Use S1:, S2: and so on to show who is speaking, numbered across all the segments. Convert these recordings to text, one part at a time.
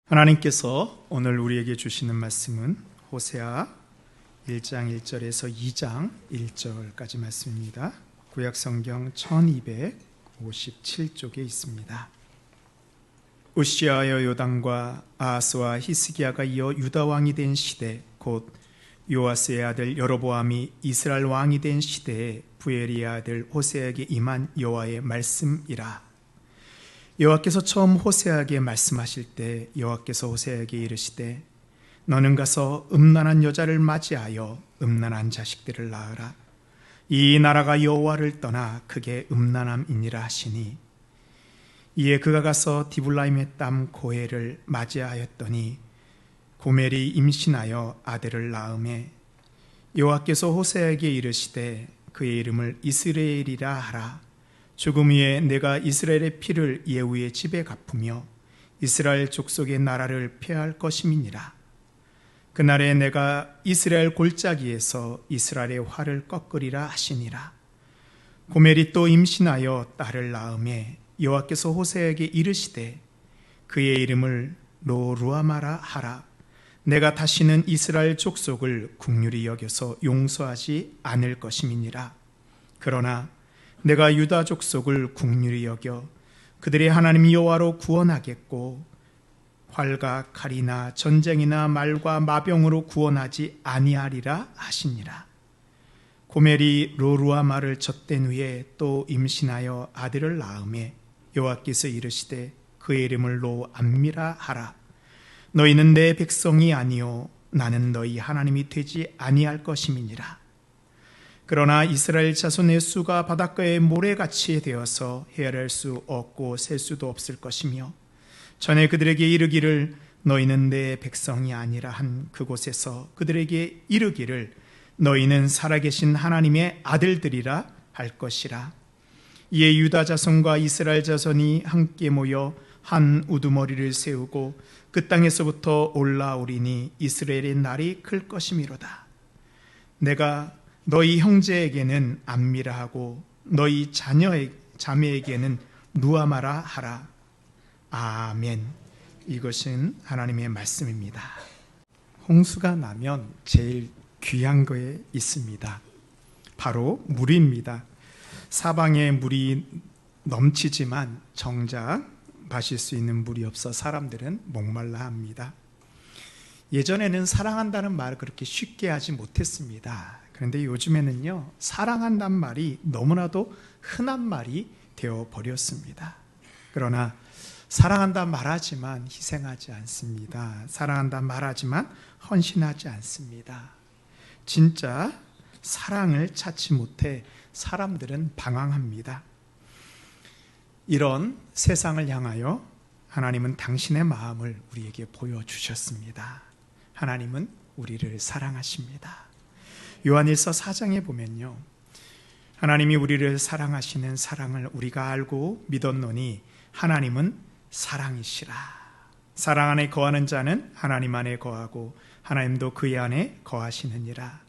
S1: 하나님께서 오늘 우리에게 주시는 말씀은 호세아 1장 1절에서 2장 1절까지 말씀입니다. 구약성경 1257쪽에 있습니다. 우시아여 요담과 아하스와 히스기야가 이어 유다 왕이 된 시대, 곧 요아스의 아들 여로보암이 이스라엘 왕이 된 시대에 부엘리의 아들 호세아에게 임한 여호와의 말씀이라. 여호와께서 처음 호세아에게 말씀하실 때 여호와께서 호세아에게 이르시되 너는 가서 음란한 여자를 맞이하여 음란한 자식들을 낳으라. 이 나라가 여호와를 떠나 크게 음란함이니라 하시니, 이에 그가 가서 디블라임의 땀 고엘을 맞이하였더니 고멜이 임신하여 아들을 낳음에 여호와께서 호세아에게 이르시되 그의 이름을 이스라엘이라 하라. 죽음 후에 내가 이스라엘의 피를 예후의 집에 갚으며 이스라엘 족속의 나라를 폐할 것임이니라. 그날에 내가 이스라엘 골짜기에서 이스라엘의 활을 꺾으리라 하시니라. 고멜이 또 임신하여 딸을 낳음에 여호와께서 호세아에게 이르시되 그의 이름을 로루아마라 하라. 내가 다시는 이스라엘 족속을 긍휼히 여겨서 용서하지 않을 것임이니라. 그러나 내가 유다 족속을 긍휼히 여겨 그들의 하나님 여호와로 구원하겠고 활과 칼이나 전쟁이나 말과 마병으로 구원하지 아니하리라 하시니라. 고멜이 로루아마를 젖된 후에 또 임신하여 아들을 낳음에 여호와께서 이르시되 그의 이름을 로암미라 하라. 너희는 내 백성이 아니요 나는 너희 하나님이 되지 아니할 것임이니라. 그러나 이스라엘 자손의 수가 바닷가의 모래같이 되어서 헤아릴 수 없고 셀 수도 없을 것이며, 전에 그들에게 이르기를 너희는 내 백성이 아니라 한 그곳에서 그들에게 이르기를 너희는 살아계신 하나님의 아들들이라 할 것이라. 이에 유다 자손과 이스라엘 자손이 함께 모여 한 우두머리를 세우고 그 땅에서부터 올라오리니 이스라엘의 날이 클 것이미로다. 내가 너희 형제에게는 암미라 하고 너희 자매에게는 누아마라 하라. 아멘. 이것은 하나님의 말씀입니다. 홍수가 나면 제일 귀한 거에 있습니다. 바로 물입니다. 사방에 물이 넘치지만 정작 마실 수 있는 물이 없어 사람들은 목말라 합니다. 예전에는 사랑한다는 말을 그렇게 쉽게 하지 못했습니다. 그런데 요즘에는요, 사랑한다는 말이 너무나도 흔한 말이 되어버렸습니다. 그러나 사랑한다 말하지만 희생하지 않습니다. 사랑한다 말하지만 헌신하지 않습니다. 진짜 사랑을 찾지 못해 사람들은 방황합니다. 이런 세상을 향하여 하나님은 당신의 마음을 우리에게 보여주셨습니다. 하나님은 우리를 사랑하십니다. 요한일서 4장에 보면요, 하나님이 우리를 사랑하시는 사랑을 우리가 알고 믿었노니 하나님은 사랑이시라. 사랑 안에 거하는 자는 하나님 안에 거하고 하나님도 그의 안에 거하시느니라.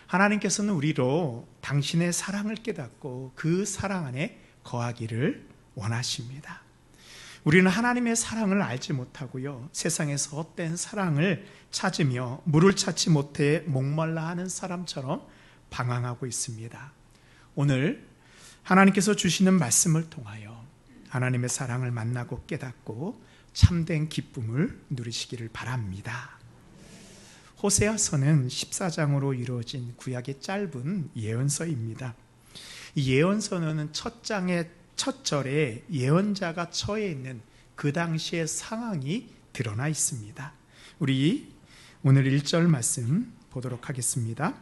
S1: 하나님께서는 우리로 당신의 사랑을 깨닫고 그 사랑 안에 거하기를 원하십니다. 우리는 하나님의 사랑을 알지 못하고요, 세상에서 헛된 사랑을 찾으며 물을 찾지 못해 목말라 하는 사람처럼 방황하고 있습니다. 오늘 하나님께서 주시는 말씀을 통하여 하나님의 사랑을 만나고 깨닫고 참된 기쁨을 누리시기를 바랍니다. 호세아서는 14장으로 이루어진 구약의 짧은 예언서입니다. 이 예언서는 첫 장의 첫 절에 예언자가 처해 있는 그 당시의 상황이 드러나 있습니다. 우리 오늘 1절 말씀 보도록 하겠습니다.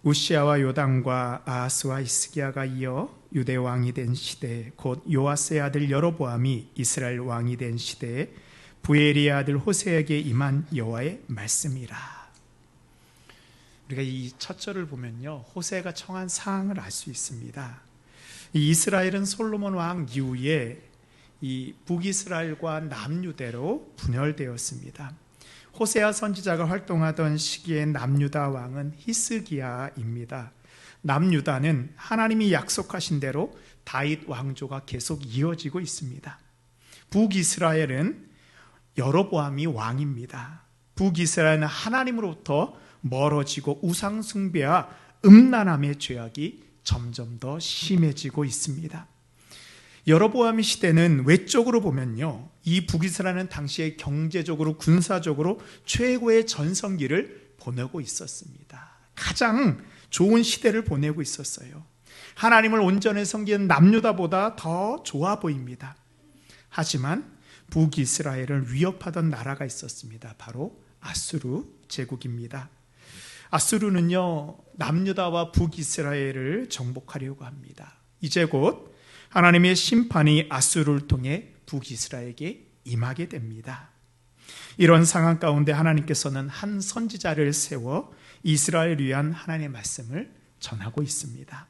S1: 우시아와 요담과 아하스와 히스기야가 이어 유대 왕이 된 시대, 곧 요아스의 아들 여로보암이 이스라엘 왕이 된 시대에 부엘리의 아들 호세아에게 임한 여호와의 말씀이라. 우리가 이 첫 절을 보면요, 호세아가 처한 상황을 알 수 있습니다. 이 이스라엘은 솔로몬 왕 이후에 이 북이스라엘과 남유대로 분열되었습니다. 호세아 선지자가 활동하던 시기에 남유다 왕은 히스기야입니다. 남유다는 하나님이 약속하신 대로 다윗 왕조가 계속 이어지고 있습니다. 북이스라엘은 여로보암이 왕입니다. 북이스라엘은 하나님으로부터 멀어지고 우상 숭배와 음란함의 죄악이 점점 더 심해지고 있습니다. 여로보암의 시대는 외적으로 보면요, 이 북이스라엘은 당시에 경제적으로 군사적으로 최고의 전성기를 보내고 있었습니다. 가장 좋은 시대를 보내고 있었어요. 하나님을 온전히 섬기는 남유다보다 더 좋아 보입니다. 하지만 북이스라엘을 위협하던 나라가 있었습니다. 바로 아수르 제국입니다. 아수르는요, 남유다와 북이스라엘을 정복하려고 합니다. 이제 곧 하나님의 심판이 아수르를 통해 북이스라엘에게 임하게 됩니다. 이런 상황 가운데 하나님께서는 한 선지자를 세워 이스라엘을 위한 하나님의 말씀을 전하고 있습니다.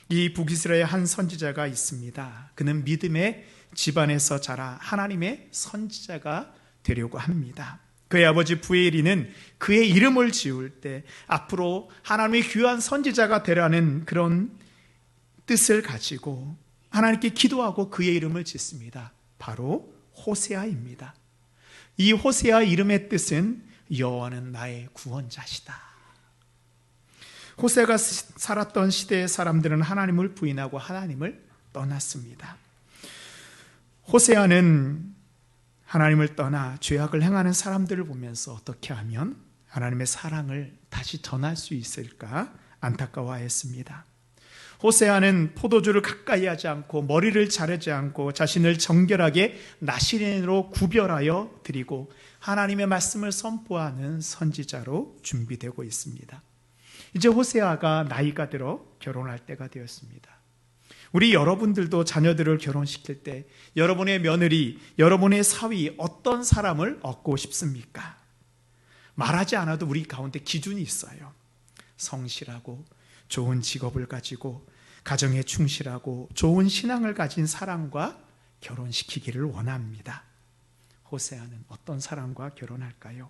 S1: 이 북이스라엘 한 선지자가 있습니다. 그는 믿음의 집안에서 자라 하나님의 선지자가 되려고 합니다. 그의 아버지 부엘이는 그의 이름을 지을 때 앞으로 하나님의 귀한 선지자가 되라는 그런 뜻을 가지고 하나님께 기도하고 그의 이름을 짓습니다. 바로 호세아입니다. 이 호세아 이름의 뜻은 여호와는 나의 구원자시다. 호세아가 살았던 시대의 사람들은 하나님을 부인하고 하나님을 떠났습니다. 호세아는 하나님을 떠나 죄악을 행하는 사람들을 보면서 어떻게 하면 하나님의 사랑을 다시 전할 수 있을까 안타까워했습니다. 호세아는 포도주를 가까이 하지 않고 머리를 자르지 않고 자신을 정결하게 나시린으로 구별하여 드리고 하나님의 말씀을 선포하는 선지자로 준비되고 있습니다. 이제 호세아가 나이가 들어 결혼할 때가 되었습니다. 우리 여러분들도 자녀들을 결혼시킬 때 여러분의 며느리, 여러분의 사위 어떤 사람을 얻고 싶습니까? 말하지 않아도 우리 가운데 기준이 있어요. 성실하고 좋은 직업을 가지고 가정에 충실하고 좋은 신앙을 가진 사람과 결혼시키기를 원합니다. 호세아는 어떤 사람과 결혼할까요?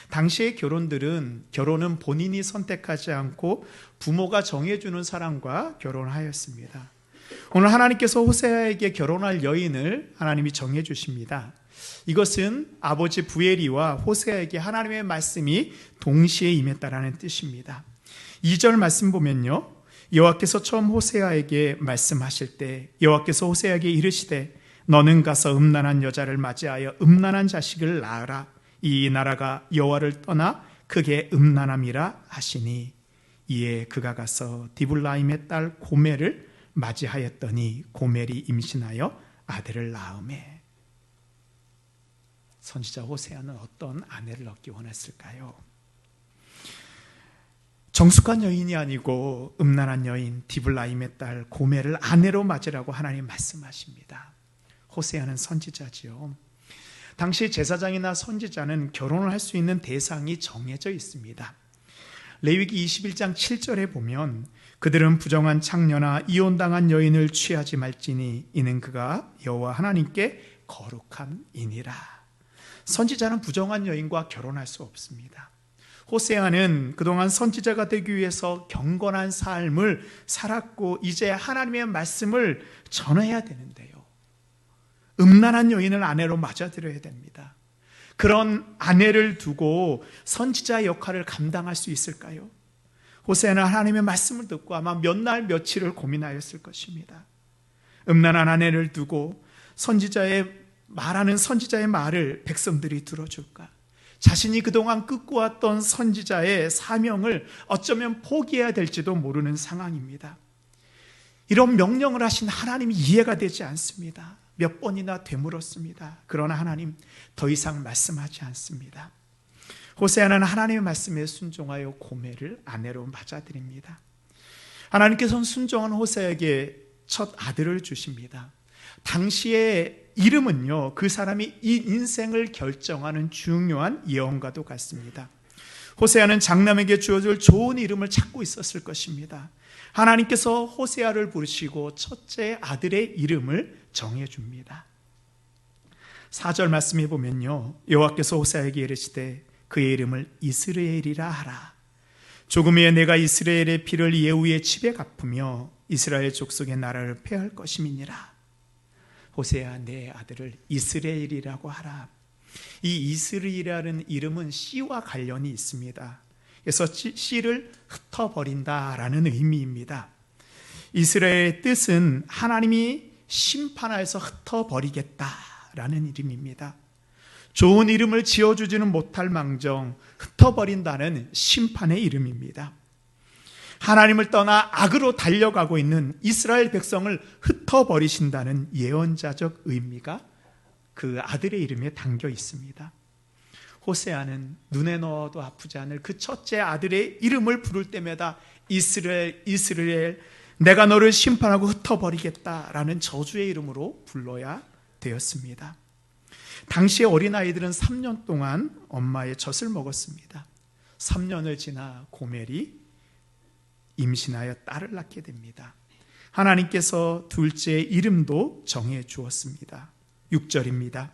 S1: 당시의 결혼은 본인이 선택하지 않고 부모가 정해주는 사람과 결혼하였습니다. 오늘 하나님께서 호세아에게 결혼할 여인을 하나님이 정해주십니다. 이것은 아버지 부엘이와 호세아에게 하나님의 말씀이 동시에 임했다라는 뜻입니다. 2절 말씀 보면요, 여호와께서 처음 호세아에게 말씀하실 때 여호와께서 호세아에게 이르시되 너는 가서 음란한 여자를 맞이하여 음란한 자식을 낳으라. 이 나라가 여호와를 떠나 크게 음란함이라 하시니 이에 그가 가서 디블라임의 딸 고멜을 맞이하였더니 고멜이 임신하여 아들을 낳으매. 선지자 호세아는 어떤 아내를 얻기 원했을까요? 정숙한 여인이 아니고 음란한 여인 디블라임의 딸 고멜을 아내로 맞으라고 하나님 말씀하십니다. 호세아는 선지자지요. 당시 제사장이나 선지자는 결혼을 할 수 있는 대상이 정해져 있습니다. 레위기 21장 7절에 보면 그들은 부정한 창녀나 이혼당한 여인을 취하지 말지니 이는 그가 여호와 하나님께 거룩한 이니라. 선지자는 부정한 여인과 결혼할 수 없습니다. 호세아는 그동안 선지자가 되기 위해서 경건한 삶을 살았고 이제 하나님의 말씀을 전해야 되는데요, 음란한 여인을 아내로 맞아들여야 됩니다. 그런 아내를 두고 선지자의 역할을 감당할 수 있을까요? 호세아는 하나님의 말씀을 듣고 아마 몇 날 며칠을 고민하였을 것입니다. 음란한 아내를 두고 말하는 선지자의 말을 백성들이 들어줄까? 자신이 그동안 꿈꿔왔던 선지자의 사명을 어쩌면 포기해야 될지도 모르는 상황입니다. 이런 명령을 하신 하나님이 이해가 되지 않습니다. 몇 번이나 되물었습니다. 그러나 하나님 더 이상 말씀하지 않습니다. 호세아는 하나님의 말씀에 순종하여 고멜을 아내로 맞아들입니다. 하나님께서는 순종한 호세아에게 첫 아들을 주십니다. 당시의 이름은요, 그 사람이 이 인생을 결정하는 중요한 예언과도 같습니다. 호세아는 장남에게 주어질 좋은 이름을 찾고 있었을 것입니다. 하나님께서 호세아를 부르시고 첫째 아들의 이름을 정해줍니다. 4절 말씀해 보면요, 여호와께서 호세아에게 이르시되 그의 이름을 이스라엘이라 하라. 조금 후에 내가 이스라엘의 피를 예후의 집에 갚으며 이스라엘 족속의 나라를 폐할 것임이니라. 호세아 내 아들을 이스라엘이라고 하라. 이 이스라엘이라는 이름은 씨와 관련이 있습니다. 그래서 씨를 흩어버린다라는 의미입니다. 이스라엘의 뜻은 하나님이 심판하여서 흩어버리겠다라는 이름입니다. 좋은 이름을 지어주지는 못할 망정 흩어버린다는 심판의 이름입니다. 하나님을 떠나 악으로 달려가고 있는 이스라엘 백성을 흩어버리신다는 예언자적 의미가 그 아들의 이름에 담겨 있습니다. 호세아는 눈에 넣어도 아프지 않을 그 첫째 아들의 이름을 부를 때마다 이스라엘, 이스라엘, 내가 너를 심판하고 흩어버리겠다라는 저주의 이름으로 불러야 되었습니다. 당시의 어린아이들은 3년 동안 엄마의 젖을 먹었습니다. 3년을 지나 고멜이 임신하여 딸을 낳게 됩니다. 하나님께서 둘째 이름도 정해 주었습니다. 6절입니다.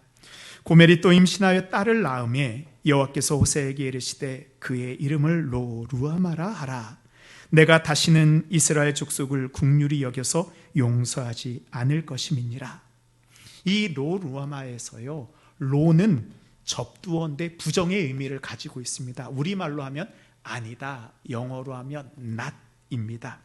S1: 고멜이 또 임신하여 딸을 낳음에 여호와께서 호세에게 이르시되 그의 이름을 로루아마라 하라. 내가 다시는 이스라엘 족속을 긍휼히 여겨서 용서하지 않을 것임이니라. 이 로루아마에서요, 로는 접두어인데 부정의 의미를 가지고 있습니다. 우리말로 하면 아니다, 영어로 하면 not입니다.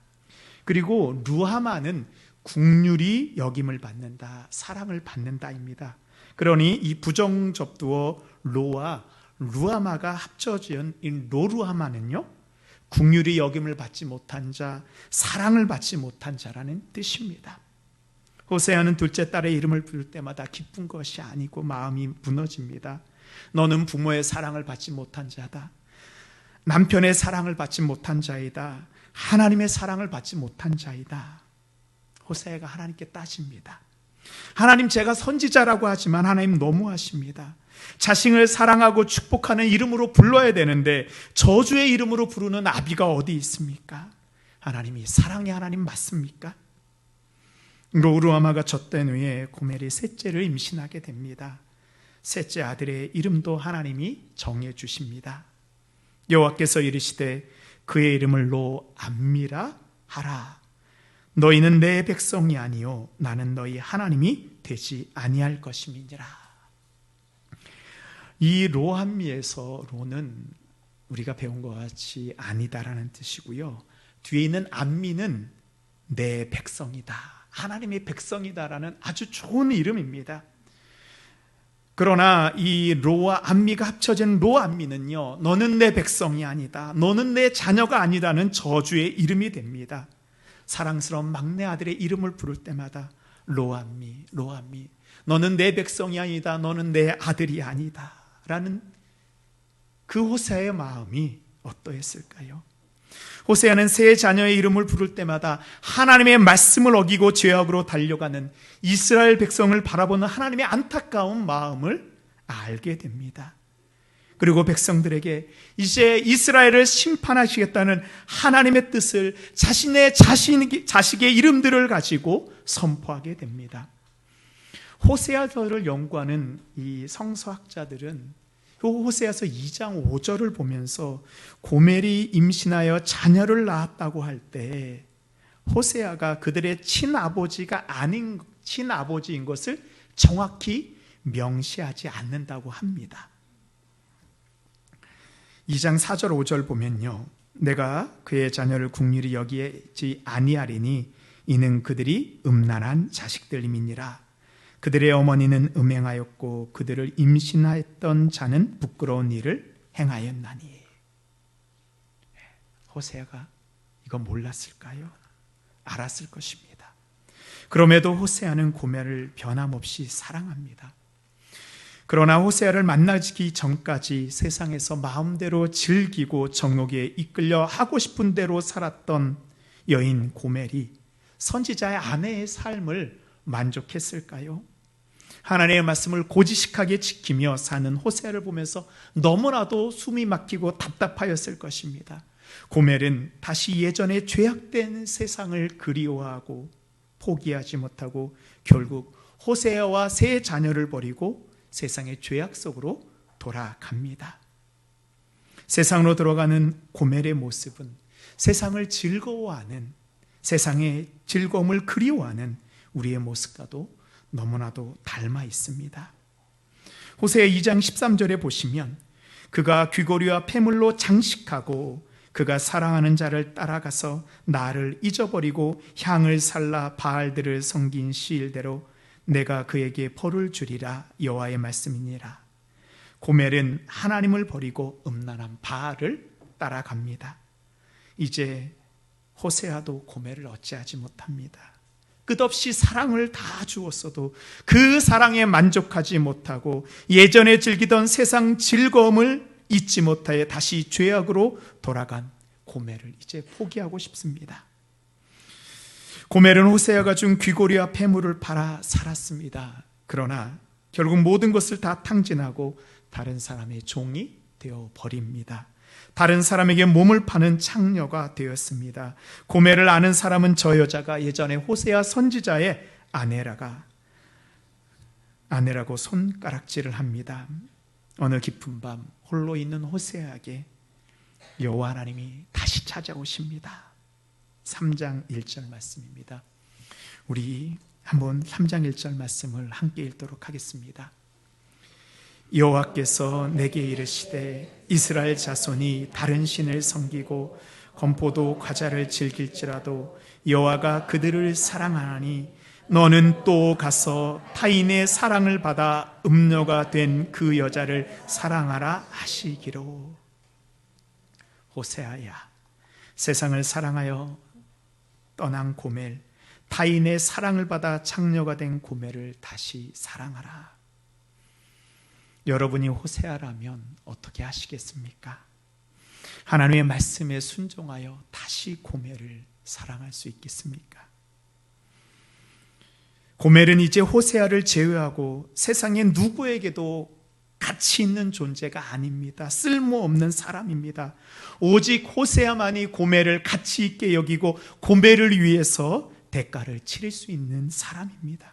S1: 그리고 루하마는 긍휼히 여김을 받는다, 사랑을 받는다입니다. 그러니 이 부정 접두어 로와 루하마가 합쳐진 이 로루하마는요, 긍휼히 여김을 받지 못한 자, 사랑을 받지 못한 자라는 뜻입니다. 호세아는 둘째 딸의 이름을 부를 때마다 기쁜 것이 아니고 마음이 무너집니다. 너는 부모의 사랑을 받지 못한 자다. 남편의 사랑을 받지 못한 자이다. 하나님의 사랑을 받지 못한 자이다. 호세아가 하나님께 따집니다. 하나님, 제가 선지자라고 하지만 하나님 너무하십니다. 자신을 사랑하고 축복하는 이름으로 불러야 되는데 저주의 이름으로 부르는 아비가 어디 있습니까? 하나님이 사랑의 하나님 맞습니까? 로루아마가 젖된 후에 고멜이 셋째를 임신하게 됩니다. 셋째 아들의 이름도 하나님이 정해 주십니다. 여호와께서 이르시되 그의 이름을 로암미라 하라. 너희는 내 백성이 아니요 나는 너희 하나님이 되지 아니할 것임이니라. 이 로암미에서 로는 우리가 배운 것 같이 아니다라는 뜻이고요, 뒤에 있는 암미는 내 백성이다, 하나님의 백성이다라는 아주 좋은 이름입니다. 그러나 이 로와 암미가 합쳐진 로암미는요, 너는 내 백성이 아니다, 너는 내 자녀가 아니라는 저주의 이름이 됩니다. 사랑스러운 막내 아들의 이름을 부를 때마다 로암미, 로암미, 너는 내 백성이 아니다, 너는 내 아들이 아니다 라는 그 호세아의 마음이 어떠했을까요? 호세아는 세 자녀의 이름을 부를 때마다 하나님의 말씀을 어기고 죄악으로 달려가는 이스라엘 백성을 바라보는 하나님의 안타까운 마음을 알게 됩니다. 그리고 백성들에게 이제 이스라엘을 심판하시겠다는 하나님의 뜻을 자신의 자식의 이름들을 가지고 선포하게 됩니다. 호세아서를 연구하는 이 성서학자들은 호세아서 2장 5절을 보면서 고멜이 임신하여 자녀를 낳았다고 할 때 호세아가 그들의 친아버지가 아닌 친아버지인 것을 정확히 명시하지 않는다고 합니다. 2장 4절 5절 보면요, 내가 그의 자녀를 긍휼히 여기지 아니하리니 이는 그들이 음란한 자식들임이니라. 그들의 어머니는 음행하였고 그들을 임신하였던 자는 부끄러운 일을 행하였나니. 호세아가 이거 몰랐을까요? 알았을 것입니다. 그럼에도 호세아는 고멜을 변함없이 사랑합니다. 그러나 호세아를 만나기 전까지 세상에서 마음대로 즐기고 정욕에 이끌려 하고 싶은 대로 살았던 여인 고멜이 선지자의 아내의 삶을 만족했을까요? 하나님의 말씀을 고지식하게 지키며 사는 호세아를 보면서 너무나도 숨이 막히고 답답하였을 것입니다. 고멜은 다시 예전의 죄악된 세상을 그리워하고 포기하지 못하고 결국 호세아와 세 자녀를 버리고 세상의 죄악 속으로 돌아갑니다. 세상으로 들어가는 고멜의 모습은 세상을 즐거워하는, 세상의 즐거움을 그리워하는 우리의 모습과도 너무나도 닮아 있습니다. 호세아 2장 13절에 보시면 그가 귀고리와 폐물로 장식하고 그가 사랑하는 자를 따라가서 나를 잊어버리고 향을 살라 바알들을 섬긴 시일대로 내가 그에게 벌을 주리라 여호와의 말씀이니라. 고멜은 하나님을 버리고 음란한 바알을 따라갑니다. 이제 호세아도 고멜을 어찌하지 못합니다. 끝없이 사랑을 다 주었어도 그 사랑에 만족하지 못하고 예전에 즐기던 세상 즐거움을 잊지 못하여 다시 죄악으로 돌아간 고멜을 이제 포기하고 싶습니다. 고멜은 호세아가 준 귀고리와 폐물을 팔아 살았습니다. 그러나 결국 모든 것을 다 탕진하고 다른 사람의 종이 되어 버립니다. 다른 사람에게 몸을 파는 창녀가 되었습니다. 고멜을 아는 사람은 저 여자가 예전에 호세아 선지자의 아내라고 손가락질을 합니다. 어느 깊은 밤 홀로 있는 호세아에게 여호와 하나님이 다시 찾아오십니다. 3장 1절 말씀입니다. 우리 한번 3장 1절 말씀을 함께 읽도록 하겠습니다. 여호와께서 내게 이르시되 이스라엘 자손이 다른 신을 섬기고 건포도 과자를 즐길지라도 여호와가 그들을 사랑하나니 너는 또 가서 타인의 사랑을 받아 음녀가 된 그 여자를 사랑하라 하시기로. 호세아야, 세상을 사랑하여 떠난 고멜, 타인의 사랑을 받아 창녀가 된 고멜을 다시 사랑하라. 여러분이 호세아라면 어떻게 하시겠습니까? 하나님의 말씀에 순종하여 다시 고멜을 사랑할 수 있겠습니까? 고멜은 이제 호세아를 제외하고 세상에 누구에게도 가치 있는 존재가 아닙니다. 쓸모없는 사람입니다. 오직 호세아만이 고멜을 가치 있게 여기고 고멜을 위해서 대가를 치를 수 있는 사람입니다.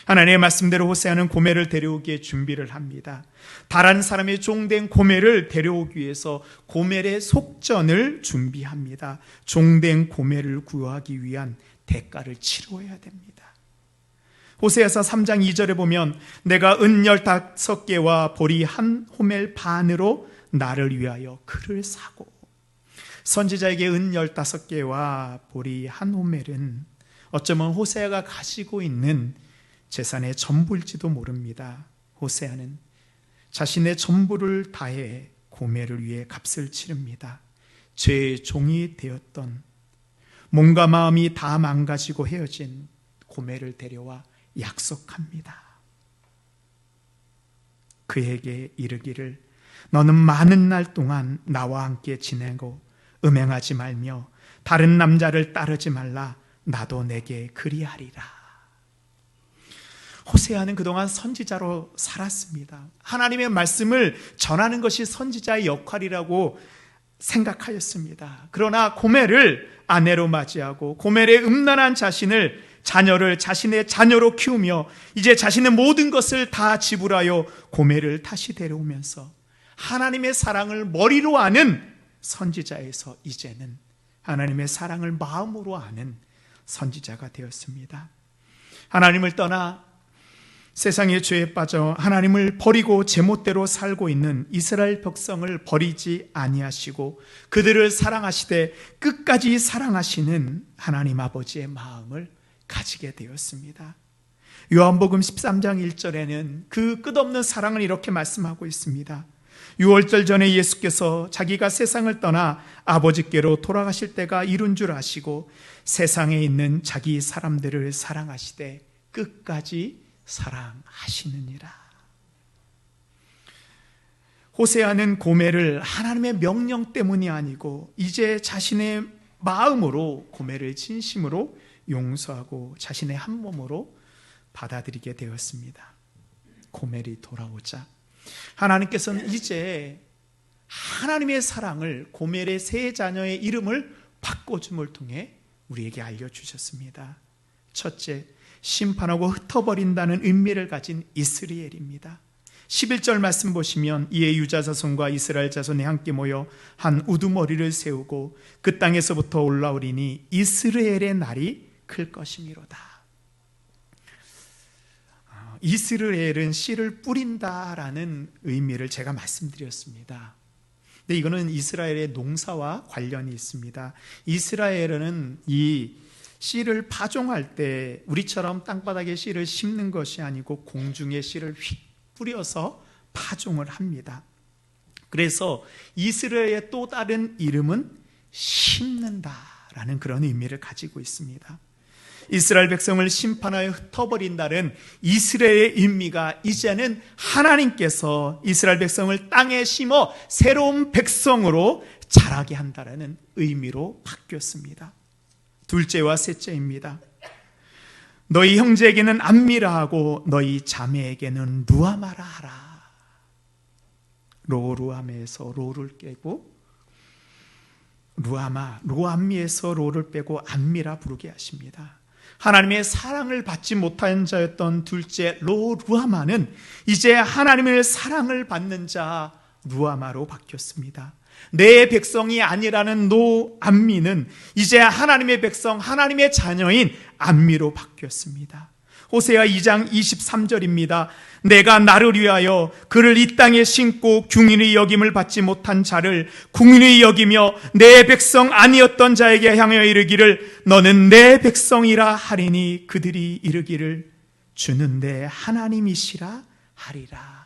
S1: 하나님의 말씀대로 호세아는 고멜을 데려오기에 준비를 합니다. 다른 사람의 종된 고멜을 데려오기 위해서 고멜의 속전을 준비합니다. 종된 고멜을 구하기 위한 대가를 치러야 됩니다. 호세아서 3장 2절에 보면 내가 은 15개와 보리 한 호멜 반으로 나를 위하여 그를 사고. 선지자에게 은 15개와 보리 한 호멜은 어쩌면 호세아가 가지고 있는 재산의 전부일지도 모릅니다. 호세아는 자신의 전부를 다해 고멜을 위해 값을 치릅니다. 죄의 종이 되었던 몸과 마음이 다 망가지고 헤어진 고멜을 데려와 약속합니다. 그에게 이르기를 너는 많은 날 동안 나와 함께 지내고 음행하지 말며 다른 남자를 따르지 말라. 나도 내게 그리하리라. 호세아는 그동안 선지자로 살았습니다. 하나님의 말씀을 전하는 것이 선지자의 역할이라고 생각하였습니다. 그러나 고멜을 아내로 맞이하고 고멜의 음란한 자녀를 자신의 자녀로 키우며 이제 자신의 모든 것을 다 지불하여 고멜을 다시 데려오면서 하나님의 사랑을 머리로 아는 선지자에서 이제는 하나님의 사랑을 마음으로 아는 선지자가 되었습니다. 하나님을 떠나 세상의 죄에 빠져 하나님을 버리고 제멋대로 살고 있는 이스라엘 백성을 버리지 아니하시고 그들을 사랑하시되 끝까지 사랑하시는 하나님 아버지의 마음을 가지게 되었습니다. 요한복음 13장 1절에는 그 끝없는 사랑을 이렇게 말씀하고 있습니다. 6월절 전에 예수께서 자기가 세상을 떠나 아버지께로 돌아가실 때가 이룬 줄 아시고 세상에 있는 자기 사람들을 사랑하시되 끝까지 사랑하시느니라. 호세아는 고멜을 하나님의 명령 때문이 아니고 이제 자신의 마음으로 고멜을 진심으로 용서하고 자신의 한 몸으로 받아들이게 되었습니다. 고멜이 돌아오자 하나님께서는 이제 하나님의 사랑을 고멜의 세 자녀의 이름을 바꿔줌을 통해 우리에게 알려주셨습니다. 첫째, 심판하고 흩어버린다는 의미를 가진 이스라엘입니다. 11절 말씀 보시면 이에 유다 자손과 이스라엘 자손이 함께 모여 한 우두머리를 세우고 그 땅에서부터 올라오리니 이스라엘의 날이 클 것이미로다. 이스라엘은 씨를 뿌린다라는 의미를 제가 말씀드렸습니다. 근데 이거는 이스라엘의 농사와 관련이 있습니다. 이스라엘은 이 씨를 파종할 때 우리처럼 땅바닥에 씨를 심는 것이 아니고 공중에 씨를 휙 뿌려서 파종을 합니다. 그래서 이스라엘의 또 다른 이름은 심는다라는 그런 의미를 가지고 있습니다. 이스라엘 백성을 심판하여 흩어버린다는 이스라엘의 의미가 이제는 하나님께서 이스라엘 백성을 땅에 심어 새로운 백성으로 자라게 한다는 의미로 바뀌었습니다. 둘째와 셋째입니다. 너희 형제에게는 암미라 하고 너희 자매에게는 루아마라 하라. 로루아메에서 로를 깨고 로암미에서 로를 빼고 암미라 부르게 하십니다. 하나님의 사랑을 받지 못한 자였던 둘째 로루아마는 이제 하나님의 사랑을 받는 자 루아마로 바뀌었습니다. 내 백성이 아니라는 노암미는 이제 하나님의 백성, 하나님의 자녀인 암미로 바뀌었습니다. 호세아 2장 23절입니다. 내가 나를 위하여 그를 이 땅에 심고 궁인의 여김을 받지 못한 자를 궁인의 여기며 내 백성 아니었던 자에게 향하여 이르기를 너는 내 백성이라 하리니 그들이 이르기를 주는 내 하나님이시라 하리라.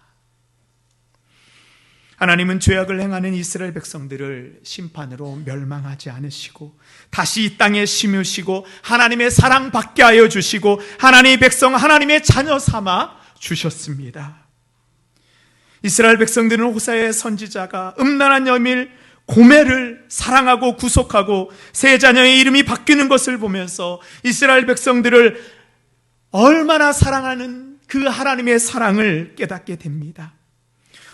S1: 하나님은 죄악을 행하는 이스라엘 백성들을 심판으로 멸망하지 않으시고 다시 이 땅에 심으시고 하나님의 사랑받게 하여 주시고 하나님의 백성, 하나님의 자녀 삼아 주셨습니다. 이스라엘 백성들은 호세아의 선지자가 음란한 여밀 고멜을 사랑하고 구속하고 세 자녀의 이름이 바뀌는 것을 보면서 이스라엘 백성들을 얼마나 사랑하는 그 하나님의 사랑을 깨닫게 됩니다.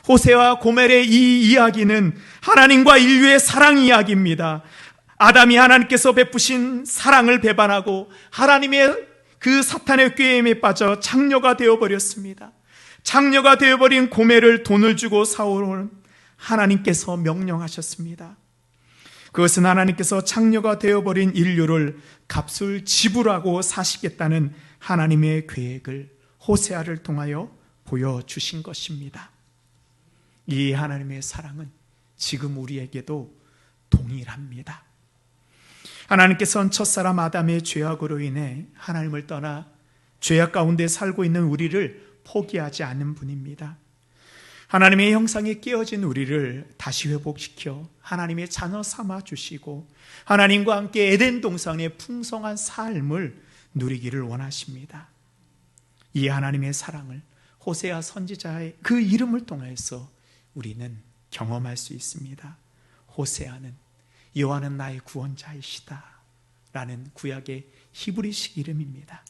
S1: 호세와 고멜의 이 이야기는 하나님과 인류의 사랑 이야기입니다. 아담이 하나님께서 베푸신 사랑을 배반하고 하나님의 그 사탄의 꾀임에 빠져 장녀가 되어버렸습니다. 장녀가 되어버린 고멜을 돈을 주고 사오는 하나님께서 명령하셨습니다. 그것은 하나님께서 장녀가 되어버린 인류를 값을 지불하고 사시겠다는 하나님의 계획을 호세아를 통하여 보여주신 것입니다. 이 하나님의 사랑은 지금 우리에게도 동일합니다. 하나님께서는 첫사람 아담의 죄악으로 인해 하나님을 떠나 죄악 가운데 살고 있는 우리를 포기하지 않는 분입니다. 하나님의 형상에 깨어진 우리를 다시 회복시켜 하나님의 자녀 삼아 주시고 하나님과 함께 에덴 동산의 풍성한 삶을 누리기를 원하십니다. 이 하나님의 사랑을 호세아 선지자의 그 이름을 통해서 우리는 경험할 수 있습니다. 호세아는 여호와는 나의 구원자이시다 라는 구약의 히브리식 이름입니다.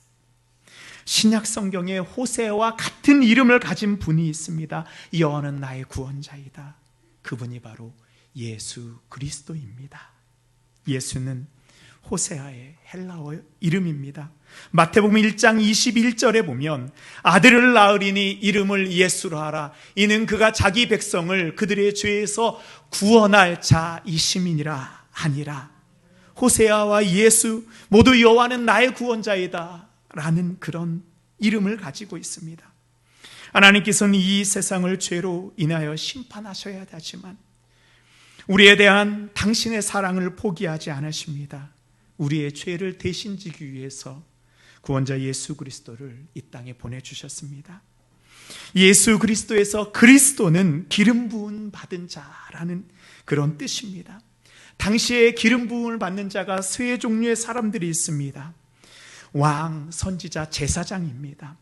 S1: 신약 성경에 호세아와 같은 이름을 가진 분이 있습니다. 여호와는 나의 구원자이다. 그분이 바로 예수 그리스도입니다. 예수는 호세아의 헬라어 이름입니다. 마태복음 1장 21절에 보면 아들을 낳으리니 이름을 예수로 하라. 이는 그가 자기 백성을 그들의 죄에서 구원할 자이심이니라 하니라. 호세아와 예수 모두 여호와는 나의 구원자이다 라는 그런 이름을 가지고 있습니다. 하나님께서는 이 세상을 죄로 인하여 심판하셔야 하지만 우리에 대한 당신의 사랑을 포기하지 않으십니다. 우리의 죄를 대신 지기 위해서 구원자 예수 그리스도를 이 땅에 보내주셨습니다. 예수 그리스도에서 그리스도는 기름 부음 받은 자라는 그런 뜻입니다. 당시에 기름 부음을 받는 자가 세 종류의 사람들이 있습니다. 왕, 선지자, 제사장입니다.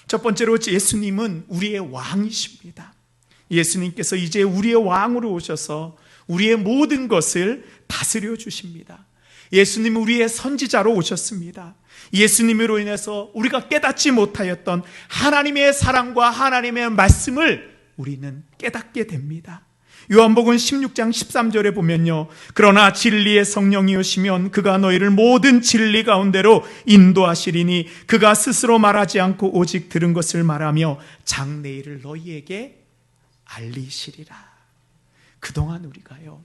S1: 첫 번째로 예수님은 우리의 왕이십니다. 예수님께서 이제 우리의 왕으로 오셔서 우리의 모든 것을 다스려 주십니다. 예수님은 우리의 선지자로 오셨습니다. 예수님으로 인해서 우리가 깨닫지 못하였던 하나님의 사랑과 하나님의 말씀을 우리는 깨닫게 됩니다. 요한복음 16장 13절에 보면요, 그러나 진리의 성령이 오시면 그가 너희를 모든 진리 가운데로 인도하시리니 그가 스스로 말하지 않고 오직 들은 것을 말하며 장래일을 너희에게 알리시리라. 그동안 우리가요,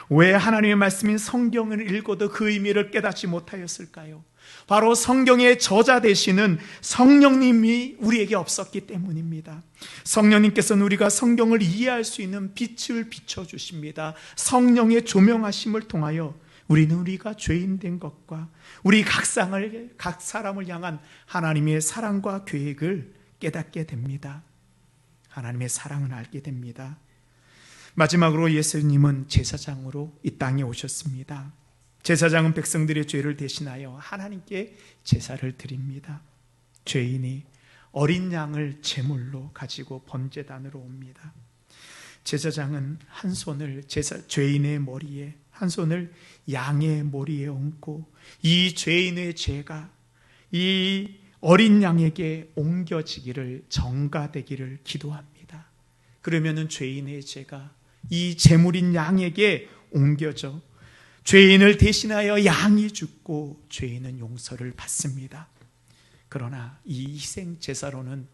S1: 왜 하나님의 말씀인 성경을 읽어도 그 의미를 깨닫지 못하였을까요? 바로 성경의 저자 되시는 성령님이 우리에게 없었기 때문입니다. 성령님께서는 우리가 성경을 이해할 수 있는 빛을 비춰주십니다. 성령의 조명하심을 통하여 우리는 우리가 죄인된 것과 우리 각 사람을 향한 하나님의 사랑과 계획을 깨닫게 됩니다. 하나님의 사랑을 알게 됩니다. 마지막으로 예수님은 제사장으로 이 땅에 오셨습니다. 제사장은 백성들의 죄를 대신하여 하나님께 제사를 드립니다. 죄인이 어린 양을 제물로 가지고 번제단으로 옵니다. 제사장은 한 손을 죄인의 머리에, 한 손을 양의 머리에 얹고 이 죄인의 죄가 이 어린 양에게 옮겨지기를, 전가되기를 기도합니다. 그러면은 죄인의 죄가 이 제물인 양에게 옮겨져 죄인을 대신하여 양이 죽고 죄인은 용서를 받습니다. 그러나 이 희생 제사로는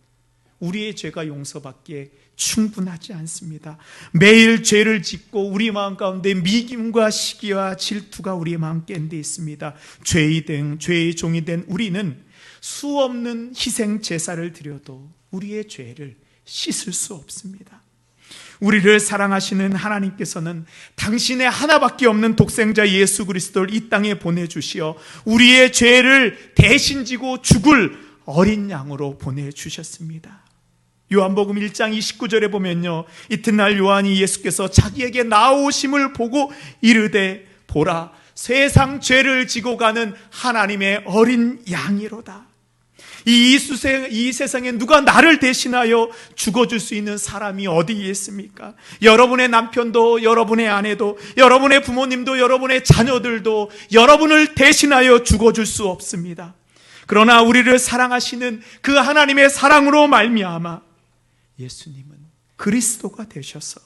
S1: 우리의 죄가 용서받기에 충분하지 않습니다. 매일 죄를 짓고 우리 마음 가운데 미김과 시기와 질투가 우리의 마음 가운데 있습니다. 죄의 종이 된 우리는 수없는 희생 제사를 드려도 우리의 죄를 씻을 수 없습니다. 우리를 사랑하시는 하나님께서는 당신의 하나밖에 없는 독생자 예수 그리스도를 이 땅에 보내주시어 우리의 죄를 대신 지고 죽을 어린 양으로 보내주셨습니다. 요한복음 1장 29절에 보면요, 이튿날 요한이 예수께서 자기에게 나오심을 보고 이르되 보라, 세상 죄를 지고 가는 하나님의 어린 양이로다. 이 세상에 누가 나를 대신하여 죽어줄 수 있는 사람이 어디에 있습니까? 여러분의 남편도, 여러분의 아내도, 여러분의 부모님도, 여러분의 자녀들도 여러분을 대신하여 죽어줄 수 없습니다. 그러나 우리를 사랑하시는 그 하나님의 사랑으로 말미암아 예수님은 그리스도가 되셔서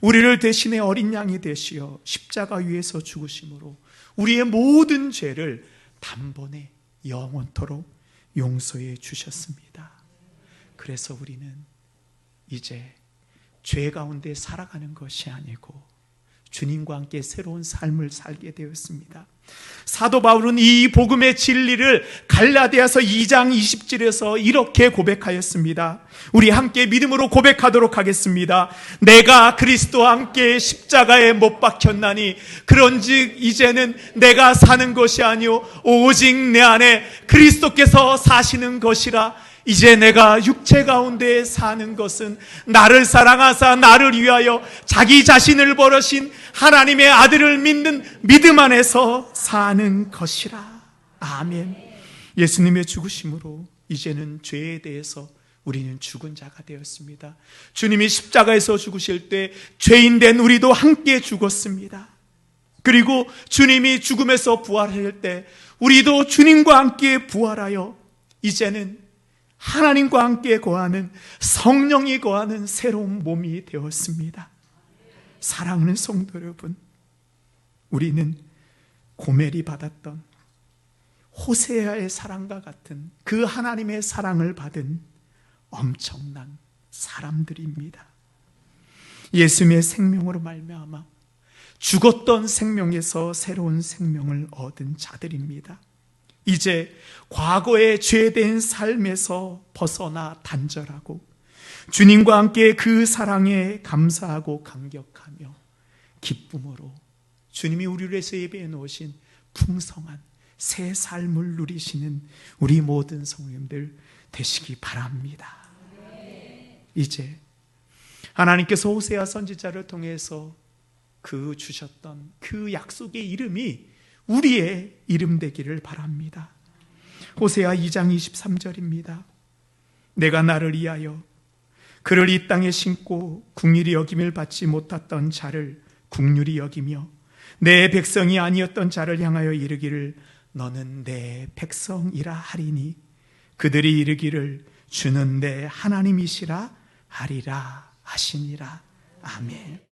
S1: 우리를 대신해 어린 양이 되시어 십자가 위에서 죽으심으로 우리의 모든 죄를 단번에 영원토록 용서해 주셨습니다. 그래서 우리는 이제 죄 가운데 살아가는 것이 아니고 주님과 함께 새로운 삶을 살게 되었습니다. 사도 바울은 이 복음의 진리를 갈라디아서 2장 20절에서 이렇게 고백하였습니다. 우리 함께 믿음으로 고백하도록 하겠습니다. 내가 그리스도와 함께 십자가에 못 박혔나니 그런즉 이제는 내가 사는 것이 아니요 오직 내 안에 그리스도께서 사시는 것이라. 이제 내가 육체 가운데 사는 것은 나를 사랑하사 나를 위하여 자기 자신을 버리신 하나님의 아들을 믿는 믿음 안에서 사는 것이라. 아멘. 예수님의 죽으심으로 이제는 죄에 대해서 우리는 죽은 자가 되었습니다. 주님이 십자가에서 죽으실 때 죄인된 우리도 함께 죽었습니다. 그리고 주님이 죽음에서 부활할 때 우리도 주님과 함께 부활하여 이제는 하나님과 함께 거하는, 성령이 거하는 새로운 몸이 되었습니다. 사랑하는 성도 여러분, 우리는 고멜이 받았던 호세아의 사랑과 같은 그 하나님의 사랑을 받은 엄청난 사람들입니다. 예수님의 생명으로 말미암아 죽었던 생명에서 새로운 생명을 얻은 자들입니다. 이제 과거의 죄된 삶에서 벗어나 단절하고 주님과 함께 그 사랑에 감사하고 감격하며 기쁨으로 주님이 우리를 위해서 예배해 놓으신 풍성한 새 삶을 누리시는 우리 모든 성도님들 되시기 바랍니다. 이제 하나님께서 호세아 선지자를 통해서 그 주셨던 그 약속의 이름이 우리의 이름 되기를 바랍니다. 호세아 2장 23절입니다. 내가 나를 위하여 그를 이 땅에 심고 국률이 여김을 받지 못했던 자를 국률이 여기며 내 백성이 아니었던 자를 향하여 이르기를 너는 내 백성이라 하리니 그들이 이르기를 주는 내 하나님이시라 하리라 하시니라. 아멘.